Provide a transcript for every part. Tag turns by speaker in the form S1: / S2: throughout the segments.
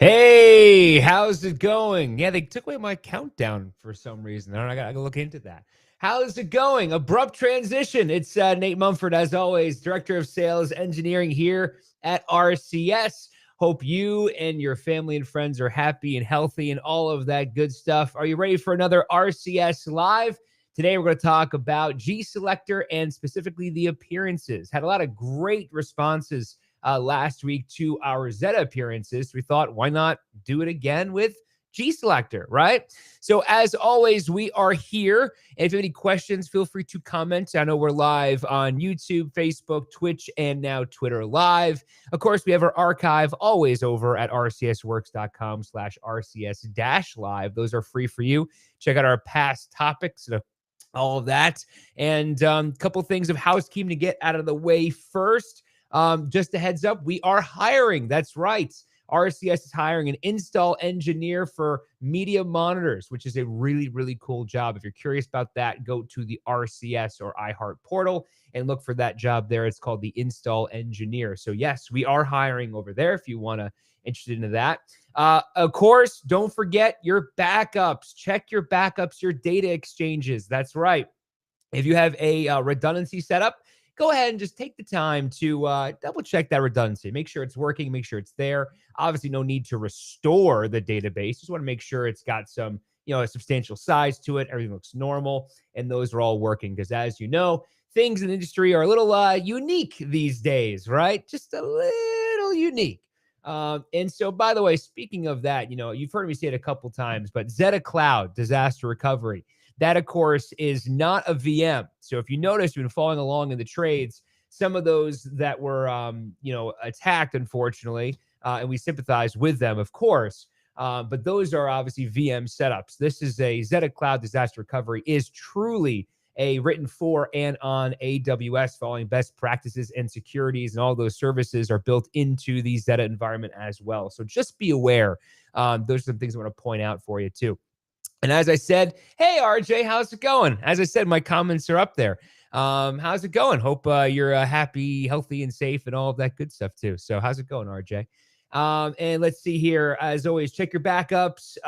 S1: Hey, how's it going? Yeah, they took away my countdown for some reason. I gotta look into that. How's it going? Abrupt transition. It's Nate Mumford, as always, Director of Sales Engineering here at RCS. Hope you and your family and friends are happy and healthy and all of that good stuff. Are you ready for another RCS Live? Today, we're going to talk about GSelector and specifically the appearances. Had a lot of great responses last week to our Zetta appearances. We thought, why not do it again with GSelector, right? So as always, we are here. And if you have any questions, feel free to comment. I know we're live on YouTube, Facebook, Twitch, and now Twitter Live. Of course, we have our archive always over at rcsworks.com/rcs-live. Those are free for you. Check out our past topics and all of that. And a couple things of housekeeping to get out of the way first. Just a heads up, we are hiring. That's right. RCS is hiring an install engineer for media monitors, which is a really, really cool job. If you're curious about that, go to the RCS or iHeart portal and look for that job there. It's called the install engineer. So yes, we are hiring over there if you want to interested into that. Of course, don't forget your backups. Check your backups, your data exchanges. That's right. If you have a redundancy setup, go ahead and just take the time to double check that redundancy. Make sure it's working, make sure it's there. Obviously, no need to restore the database. Just want to make sure it's got some, a substantial size to it. Everything looks normal, and those are all working because, as you know, things in the industry are a little unique these days, right? Just a little unique. And so, by the way, speaking of that, you've heard me say it a couple times, but Zetta Cloud disaster recovery. That, of course, is not a VM. So if you notice, you've been following along in the trades, some of those that were, attacked, unfortunately, and we sympathize with them, of course. But those are obviously VM setups. This is a Zetta Cloud disaster recovery is truly a written for and on AWS, following best practices and securities, and all those services are built into the Zetta environment as well. So just be aware. Those are some things I want to point out for you too. And as I said, hey, RJ, how's it going? As I said, my comments are up there. How's it going? Hope you're happy, healthy, and safe and all of that good stuff too. So how's it going, RJ? And let's see here. As always, check your backups.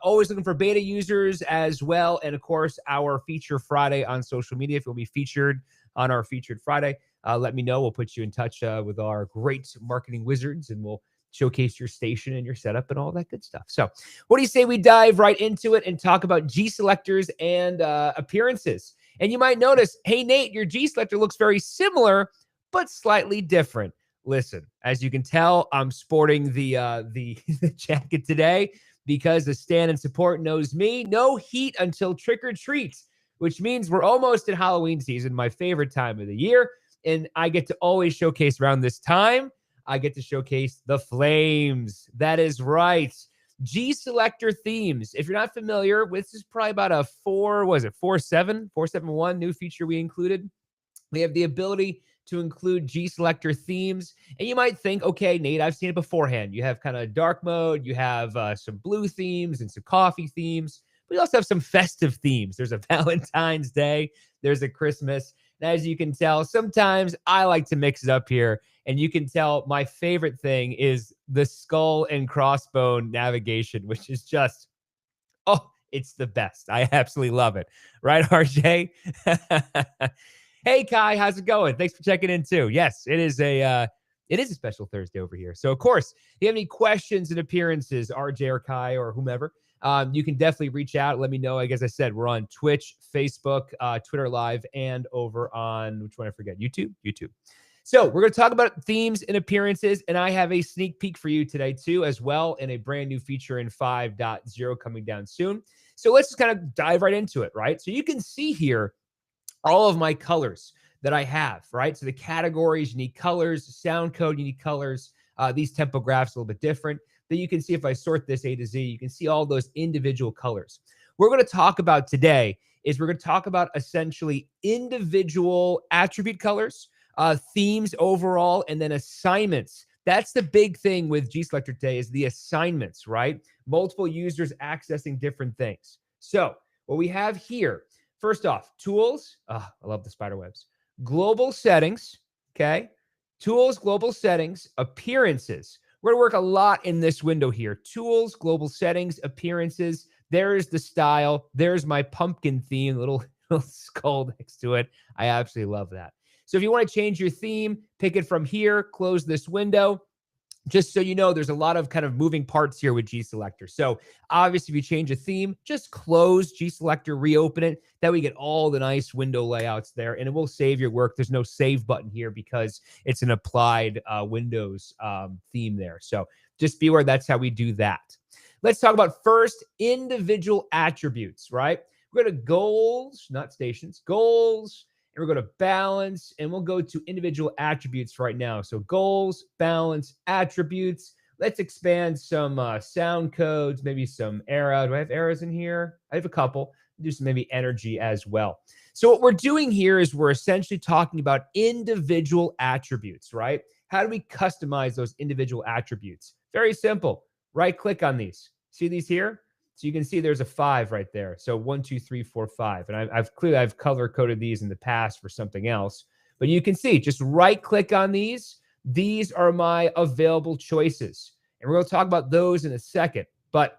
S1: Always looking for beta users as well. And of course, our Feature Friday on social media. If you'll be featured on our Featured Friday, let me know. We'll put you in touch with our great marketing wizards, and we'll showcase your station and your setup and all that good stuff. So what do you say we dive right into it and talk about GSelectors and appearances? And you might notice, hey, Nate, your GSelector looks very similar, but slightly different. Listen, as you can tell, I'm sporting the the jacket today because the stand and support knows me. No heat until trick or treat, which means we're almost in Halloween season, my favorite time of the year. And I get to always showcase around this time. I get to showcase the flames. That is right. GSelector themes. If you're not familiar, this is probably about a 4.7 new feature we included. We have the ability to include GSelector themes. And you might think, okay, Nate, I've seen it beforehand. You have kind of dark mode. You have some blue themes and some coffee themes. We also have some festive themes. There's a Valentine's Day. There's a Christmas. And as you can tell, sometimes I like to mix it up here. And you can tell my favorite thing is the skull and crossbone navigation, which is just, it's the best. I absolutely love it. Right, RJ? Hey, Kai, how's it going? Thanks for checking in too. Yes, it is a special Thursday over here. So, of course, if you have any questions and appearances, RJ or Kai or whomever, you can definitely reach out. Let me know. Like, as I said, we're on Twitch, Facebook, Twitter Live, and over on, which one I forget? YouTube. So we're going to talk about themes and appearances, and I have a sneak peek for you today too, as well, in a brand new feature in 5.0 coming down soon. So let's just kind of dive right into it, right? So you can see here all of my colors that I have, right? So the categories, unique colors, sound code, unique colors, these tempo graphs a little bit different. Then you can see if I sort this A to Z, you can see all those individual colors. What we're going to talk about today is we're going to talk about essentially individual attribute colors, themes overall, and then assignments. That's the big thing with GSelector today is the assignments, right? Multiple users accessing different things. So what we have here, first off, tools. I love the spider webs. Global settings, okay? Tools, global settings, appearances. We're going to work a lot in this window here. Tools, global settings, appearances. There's the style. There's my pumpkin theme, little skull next to it. I absolutely love that. So if you want to change your theme, pick it from here, close this window. Just so you know, there's a lot of kind of moving parts here with GSelector. So obviously, if you change a theme, just close GSelector, reopen it. That way you get all the nice window layouts there, and it will save your work. There's no save button here because it's an applied Windows theme there. So just be aware that's how we do that. Let's talk about first individual attributes, right? We're going to goals, not stations, goals. And we're going to balance, and we'll go to individual attributes right now. So goals, balance, attributes. Let's expand some sound codes, maybe some arrow. Do I have arrows in here? I have a couple. Do some maybe energy as well. So what we're doing here is we're essentially talking about individual attributes, right? How do we customize those individual attributes? Very simple. Right click on these. See these here? So you can see there's a 5 right there. So 1, 2, 3, 4, 5. And I've color coded these in the past for something else. But you can see, just right click on these. These are my available choices. And we're going to talk about those in a second. But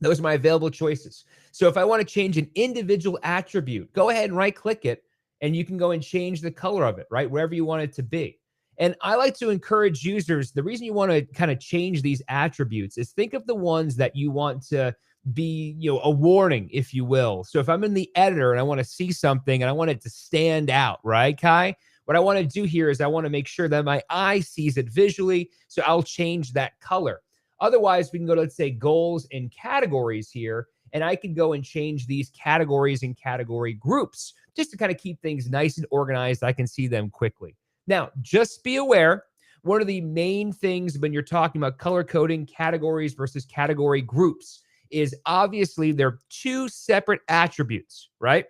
S1: those are my available choices. So if I want to change an individual attribute, go ahead and right click it. And you can go and change the color of it, right? Wherever you want it to be. And I like to encourage users, the reason you want to kind of change these attributes is think of the ones that you want to be, a warning, if you will. So if I'm in the editor and I want to see something and I want it to stand out, right, Kai? What I want to do here is I want to make sure that my eye sees it visually. So I'll change that color. Otherwise, we can go to, let's say, goals and categories here. And I can go and change these categories and category groups just to kind of keep things nice and organized. I can see them quickly. Now, just be aware, one of the main things when you're talking about color coding categories versus category groups is obviously they're two separate attributes, right?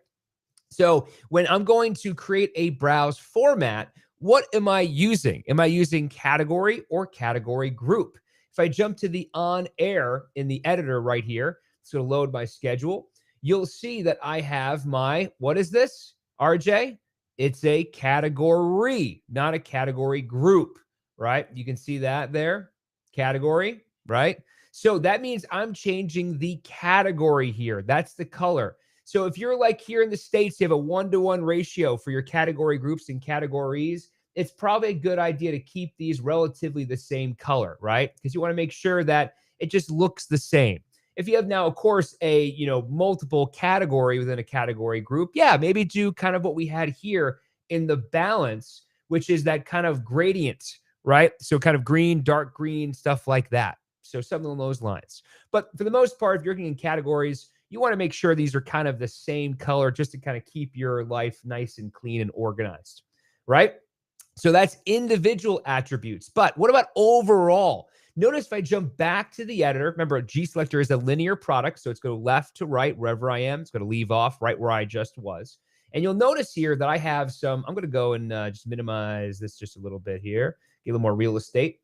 S1: So when I'm going to create a browse format, what am I using? Am I using category or category group? If I jump to the on air in the editor right here, it's going to load my schedule. You'll see that I have my, what is this, RJ? It's a category, not a category group, right? You can see that there, category, right? So that means I'm changing the category here. That's the color. So if you're like here in the States, you have a 1-to-1 ratio for your category groups and categories, it's probably a good idea to keep these relatively the same color, right? Because you want to make sure that it just looks the same. If you have now, of course, a, multiple category within a category group, yeah, maybe do kind of what we had here in the balance, which is that kind of gradient, right? So kind of green, dark green, stuff like that. So something along those lines. But for the most part, if you're looking in categories, you want to make sure these are kind of the same color just to kind of keep your life nice and clean and organized, right? So that's individual attributes. But what about overall? Notice if I jump back to the editor, remember GSelector is a linear product, so it's going to left to right wherever I am. It's going to leave off right where I just was. And you'll notice here that I have some, I'm going to go and just minimize this just a little bit here, get a little more real estate.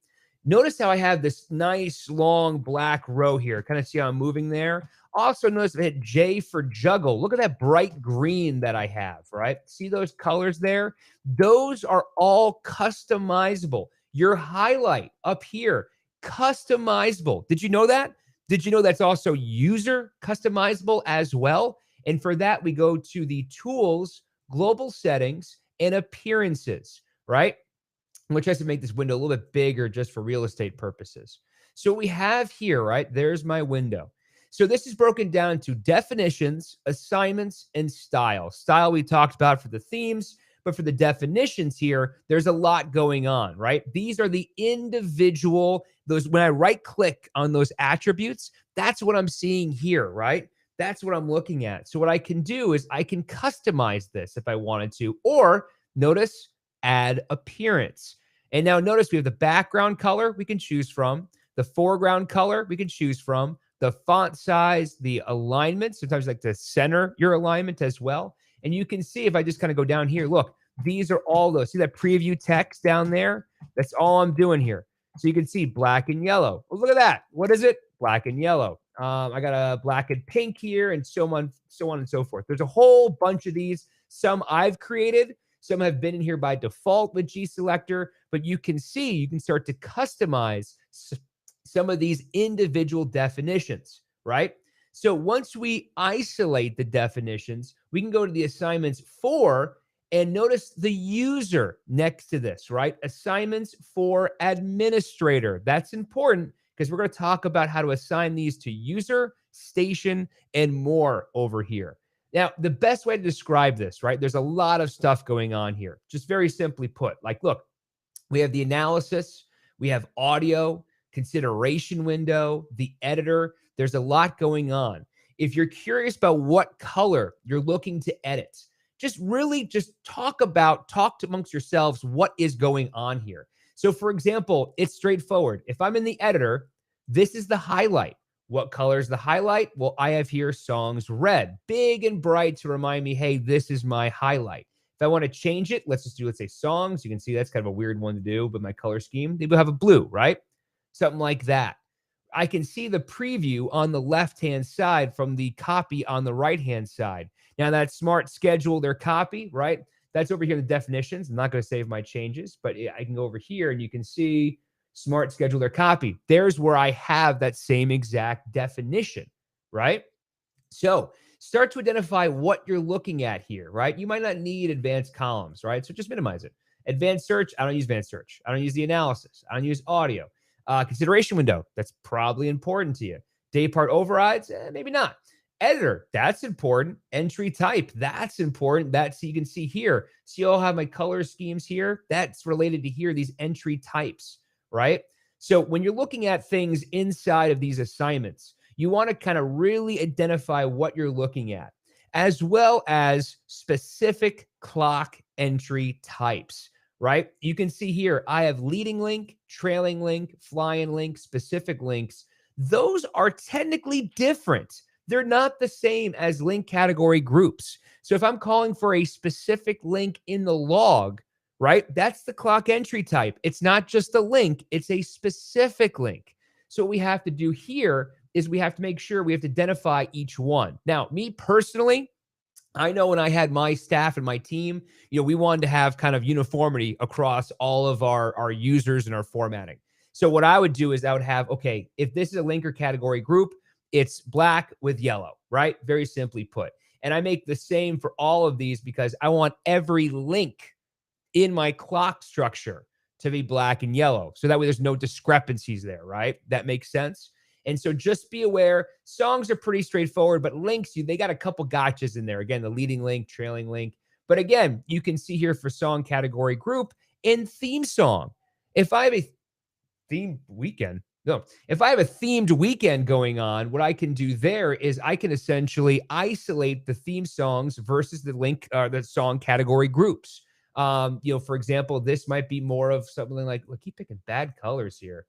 S1: Notice how I have this nice long black row here. Kind of see how I'm moving there. Also notice if I hit J for juggle. Look at that bright green that I have, right? See those colors there? Those are all customizable. Your highlight up here, customizable. Did you know that? Did you know that's also user customizable as well? And for that, we go to the tools, global settings, and appearances, right? Which has to make this window a little bit bigger just for real estate purposes. So what we have here, right? There's my window. So this is broken down to definitions, assignments, and style. Style we talked about for the themes, but for the definitions here, there's a lot going on, right? These are the individual, when I right click on those attributes, that's what I'm seeing here, right? That's what I'm looking at. So what I can do is I can customize this if I wanted to, or notice, add appearance. And now notice we have the background color we can choose from, the foreground color we can choose from, the font size, the alignment. Sometimes I like to center your alignment as well. And you can see if I just kind of go down here, look, these are all those. See that preview text down there? That's all I'm doing here. So you can see black and yellow. Well, look at that. What is it? Black and yellow. I got a black and pink here and so on and so forth. There's a whole bunch of these. Some I've created, Some have been in here by default with GSelector, but you can see, you can start to customize some of these individual definitions, right? So once we isolate the definitions, we can go to the assignments for, and notice the user next to this, right? Assignments for administrator. That's important because we're going to talk about how to assign these to user, station, and more over here. Now, the best way to describe this, right? There's a lot of stuff going on here. Just very simply put, like, look, we have the analysis, we have audio, consideration window, the editor. There's a lot going on. If you're curious about what color you're looking to edit, just really just talk amongst yourselves what is going on here. So for example, it's straightforward. If I'm in the editor, this is the highlight. What color is the highlight? Well, I have here songs red, big and bright to remind me, hey, this is my highlight. If I want to change it, let's say songs. You can see that's kind of a weird one to do, but my color scheme, maybe we'll have a blue, right? Something like that. I can see the preview on the left-hand side from the copy on the right-hand side. Now that smart schedule their copy, right? That's over here in the definitions. I'm not going to save my changes, but I can go over here and you can see smart schedule their copy. There's where I have that same exact definition, right? So start to identify what you're looking at here, right? You might not need advanced columns, right? So just minimize it. Advanced search, I don't use advanced search. I don't use the analysis. I don't use audio. Consideration window, that's probably important to you. Day part overrides, maybe not. Editor, that's important. Entry type, that's important. That's, you can see here. See, I'll have my color schemes here. That's related to here, these entry types, right? So when you're looking at things inside of these assignments, you want to kind of really identify what you're looking at, as well as specific clock entry types, right? You can see here, I have leading link, trailing link, flying link, specific links. Those are technically different. They're not the same as link category groups. So if I'm calling for a specific link in the log, right, that's the clock entry type. It's not just a link, it's a specific link. So what we have to do here is we have to make sure we have to identify each one. Now, me personally, I know when I had my staff and my team, we wanted to have kind of uniformity across all of our users and our formatting. So what I would do is I would have, okay, if this is a linker category group, it's black with yellow, right? Very simply put. And I make the same for all of these because I want every link in my clock structure to be black and yellow. So that way there's no discrepancies there, right? That makes sense. And so just be aware, songs are pretty straightforward, but links, they got a couple gotchas in there. Again, the leading link, trailing link. But again, you can see here for song category group in theme song. If I have a themed weekend, if I have a themed weekend going on, what I can do there is I can essentially isolate the theme songs versus the link, the song category groups. For example, this might be more of something like, I keep picking bad colors here.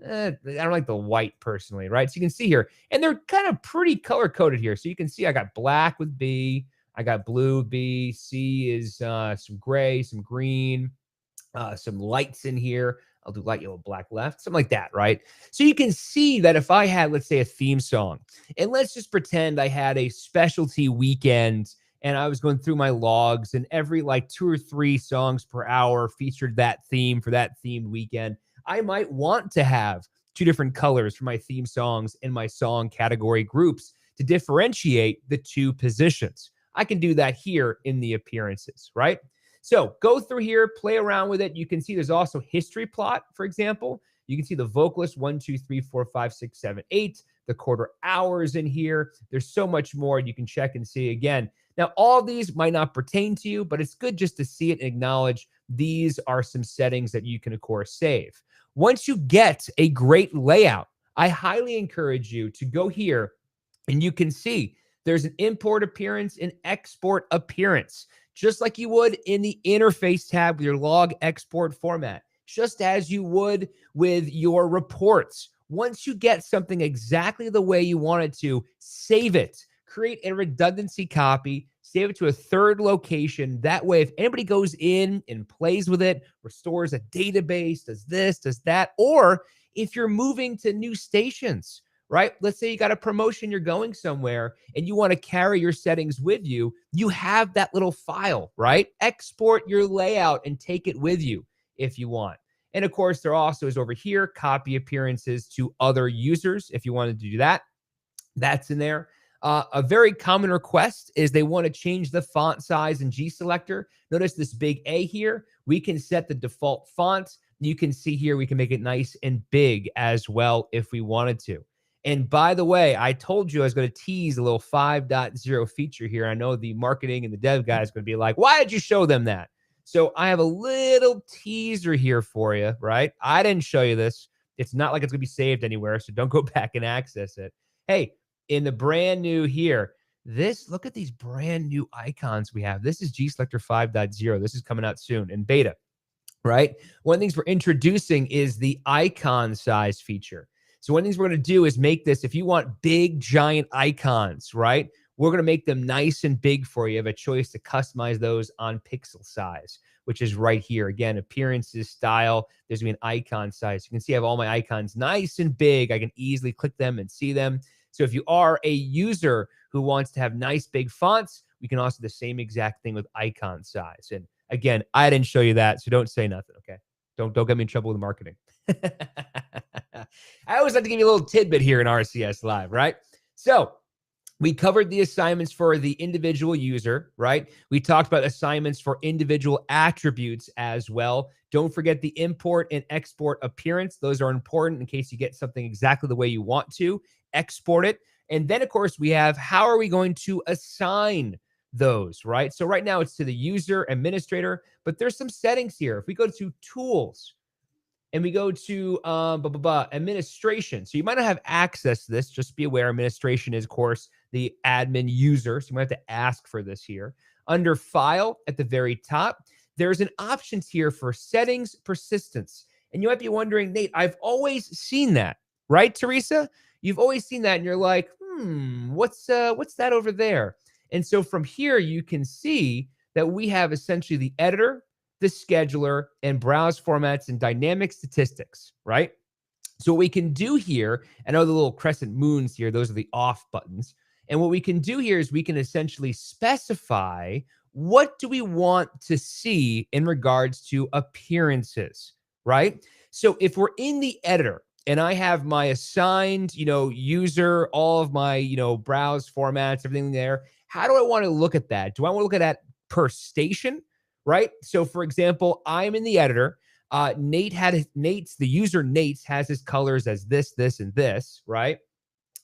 S1: I don't like the white personally, right? So you can see here, and they're kind of pretty color coded here. So you can see I got black with B, I got blue with B, C is some gray, some green, some lights in here. I'll do light yellow, black left, something like that, right? So you can see that if I had, let's say, a theme song, and let's just pretend I had a specialty weekend and I was going through my logs and every like 2 or 3 songs per hour featured that theme for that themed weekend. I might want to have 2 different colors for my theme songs in my song category groups to differentiate the 2 positions. I can do that here in the appearances, right? So go through here, play around with it. You can see there's also history plot, for example. You can see the vocalist 1, 2, 3, 4, 5, 6, 7, 8, the quarter hours in here. There's so much more you can check and see again. Now, all these might not pertain to you, but it's good just to see it and acknowledge these are some settings that you can, of course, save. Once you get a great layout, I highly encourage you to go here and you can see there's an import appearance and export appearance, just like you would in the interface tab with your log export format, just as you would with your reports. Once you get something exactly the way you want it to, save it, create a redundancy copy, save it to a 3rd location. That way, if anybody goes in and plays with it, restores a database, does this, does that, or if you're moving to new stations, right? Let's say you got a promotion, you're going somewhere and you want to carry your settings with you. You have that little file, right? Export your layout and take it with you if you want. And of course, there also is over here, copy appearances to other users if you wanted to do that. That's in there. A very common request is they want to change the font size in GSelector. Notice this big A here. We can set the default font. You can see here we can make it nice and big as well if we wanted to. And by the way, I told you I was going to tease a little 5.0 feature here. I know the marketing and the dev guy is going to be like, why did you show them that? So I have a little teaser here for you, right? I didn't show you this. It's not like it's going to be saved anywhere, so don't go back and access it. Hey, in the brand new here, look at these brand new icons we have. This is GSelector 5.0. This is coming out soon in beta, right? One of the things we're introducing is the icon size feature. So one of the things we're going to do is make this, if you want big, giant icons, right? We're going to make them nice and big for you. You have a choice to customize those on pixel size, which is right here. Again, appearances, style, there's going to be an icon size. You can see I have all my icons nice and big. I can easily click them and see them. So if you are a user who wants to have nice big fonts, we can also do the same exact thing with icon size. And again, I didn't show you that, so don't say nothing, okay? Don't get me in trouble with marketing. I always like to give you a little tidbit here in RCS Live, right? So we covered the assignments for the individual user, right? We talked about assignments for individual attributes as well. Don't forget the import and export appearance. Those are important in case you get something exactly the way you want to. Export it. And then, of course, we have how are we going to assign those, right? So right now it's to the user administrator, but there's some settings here. If we go to tools, and we go to administration. So you might not have access to this. Just be aware, administration is, of course, the admin user. So you might have to ask for this here. Under file at the very top, there's an options here for settings persistence. And you might be wondering, Nate, I've always seen that, right, Teresa? You've always seen that, and you're like, what's that over there? And so from here, you can see that we have essentially the editor, the scheduler, and browse formats and dynamic statistics, right? So what we can do here, I know the little crescent moons here, those are the off buttons. And what we can do here is we can essentially specify what do we want to see in regards to appearances, right? So if we're in the editor and I have my assigned, user, all of my, browse formats, everything there, how do I want to look at that? Do I want to look at that per station? Right? So for example, I'm in the editor. The user Nate has his colors as this, and this, right?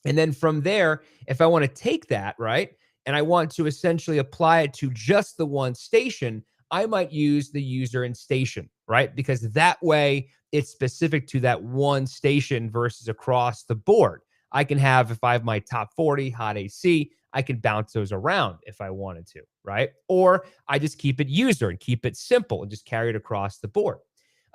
S1: And then from there, if I want to take that, right, and I want to essentially apply it to just the one station, I might use the user and station, right? Because that way it's specific to that one station versus across the board. I can have, if I have my top 40 hot AC, I can bounce those around if I wanted to, right? Or I just keep it user and keep it simple and just carry it across the board.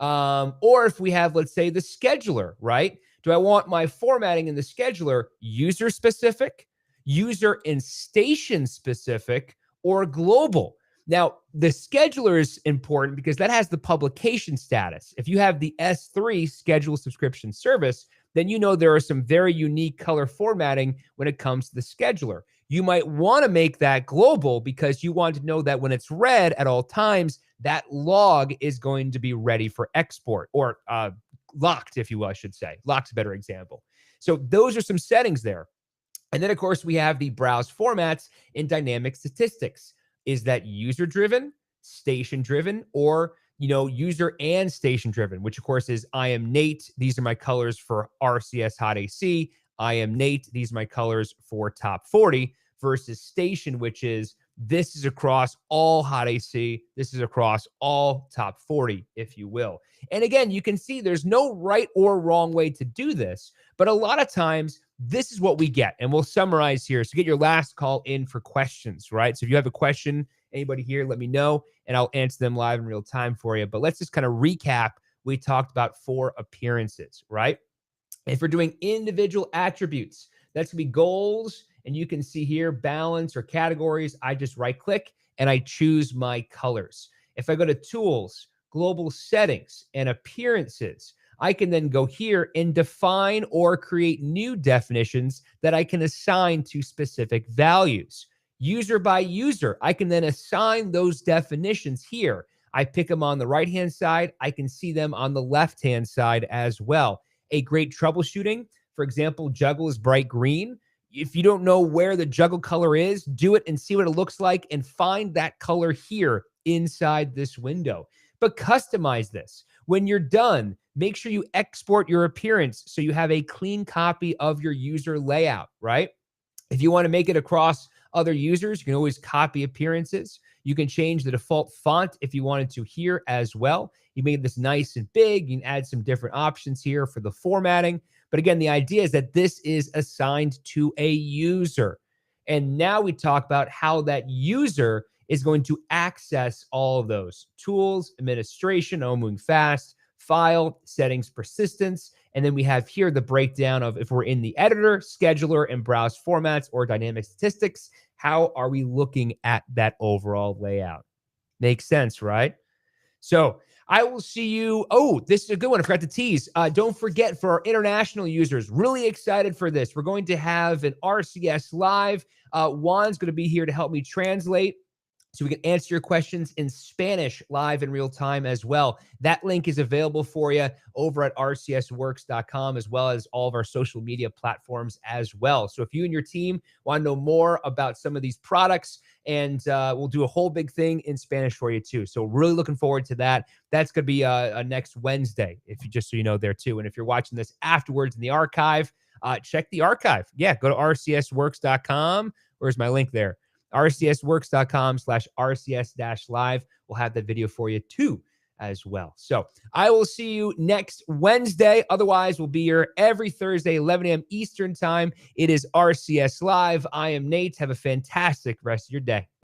S1: Or if we have, let's say, the scheduler, right? Do I want my formatting in the scheduler user specific, user and station specific, or global? Now, the scheduler is important because that has the publication status. If you have the S3 schedule subscription service, then you know there are some very unique color formatting when it comes to the scheduler. You might want to make that global because you want to know that when it's read at all times, that log is going to be ready for export, or locked, if you will, I should say. Locked's a better example. So those are some settings there. And then, of course, we have the browse formats in dynamic statistics. Is that user-driven, station-driven, or user and station-driven, which, of course, is I am Nate. These are my colors for RCS Hot AC. I am Nate. These are my colors for Top 40, versus station, which is this is across all Hot AC. This is across all Top 40, if you will. And again, you can see there's no right or wrong way to do this, but a lot of times this is what we get. And we'll summarize here. So get your last call in for questions, right? So if you have a question, anybody here, let me know, and I'll answer them live in real time for you. But let's just kind of recap. We talked about 4 appearances, right? If we're doing individual attributes, that's going to be goals. And you can see here, balance or categories. I just right click and I choose my colors. If I go to tools, global settings, and appearances, I can then go here and define or create new definitions that I can assign to specific values. User by user, I can then assign those definitions here. I pick them on the right-hand side. I can see them on the left-hand side as well. A great troubleshooting, for example, juggle is bright green. If you don't know where the juggle color is, do it and see what it looks like and find that color here inside this window. But customize this. When you're done, make sure you export your appearance so you have a clean copy of your user layout, right? If you want to make it across other users, you can always copy appearances. You can change the default font if you wanted to here as well. You made this nice and big. You can add some different options here for the formatting. But again, the idea is that this is assigned to a user. And now we talk about how that user is going to access all of those tools, administration, moving fast, file, settings, persistence. And then we have here the breakdown of if we're in the editor, scheduler, and browse formats or dynamic statistics, how are we looking at that overall layout? Makes sense, right? So I will see you. Oh, this is a good one. I forgot to tease. Don't forget for our international users, really excited for this. We're going to have an RCS live. Juan's going to be here to help me translate, so we can answer your questions in Spanish live in real time as well. That link is available for you over at rcsworks.com, as well as all of our social media platforms as well. So if you and your team want to know more about some of these products, and we'll do a whole big thing in Spanish for you too. So really looking forward to that. That's going to be next Wednesday, if you just so you know there too. And if you're watching this afterwards in the archive, check the archive. Yeah, go to rcsworks.com. Where's my link there? rcsworks.com/rcs-live. We'll have that video for you too as well. So I will see you next Wednesday. Otherwise, we'll be here every Thursday, 11 a.m. Eastern time. It is RCS Live. I am Nate. Have a fantastic rest of your day.